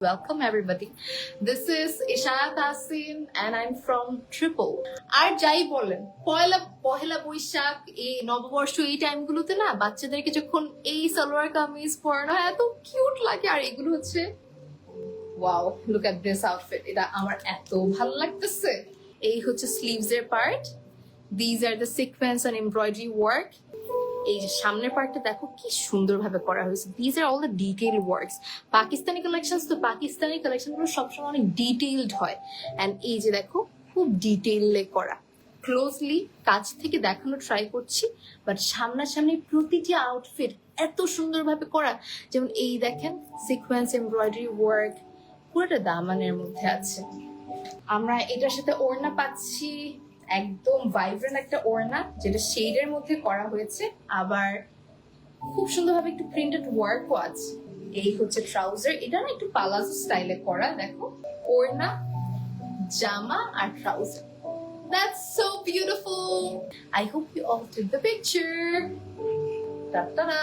Welcome everybody. This is Ishaya Tasin and I'm from Triple. আর যাই বলেন পহেলা বৈশাখ এই নববর্ষ এই টাইমগুলোতে না বাচ্চাদেরকে যখন এই সালোয়ার কামিজ পরানো হয় এত কিউট লাগে। আর এগুলো হচ্ছে wow, look at this outfit, এটা আমার এত ভালো লাগতেছে। এই হচ্ছে স্লিভস এর part, these are the sequins and embroidery work. এই যে সামনের পার্টটা দেখো কি সুন্দরভাবে করা হয়েছে। These are all the detail works. Pakistani collection তো পাকিস্তানি কালেকশন গুলো সবসময় অনেক ডিটেইলড হয়, এন্ড এই যে দেখো খুব ডিটেইলে করা। ক্লোজলি কাছ থেকে দেখানো ট্রাই করছি, বাট সামনাসামনি প্রতিটি আউটফিট এত সুন্দরভাবে করা। যেমন এই দেখেন সিকোয়েন্স এমব্রয়ডারি ওয়ার্ক, পুরোটা দামানের মধ্যে আছে। আমরা এটার সাথে ওড়না পাচ্ছি, একদম ভাইব্রেন্ট একটা ওড়না যেটা শেডের মধ্যে করা হয়েছে, আবার খুব সুন্দরভাবে একটু প্রিন্টেড ওয়ার্কও আছে। এই হচ্ছে ট্রাউজার, এটা না একটু পালাজো স্টাইলে করা। দেখো ওড়না, জামা আর trouser. That's so beautiful. I hope you all took the picture. Ta-da!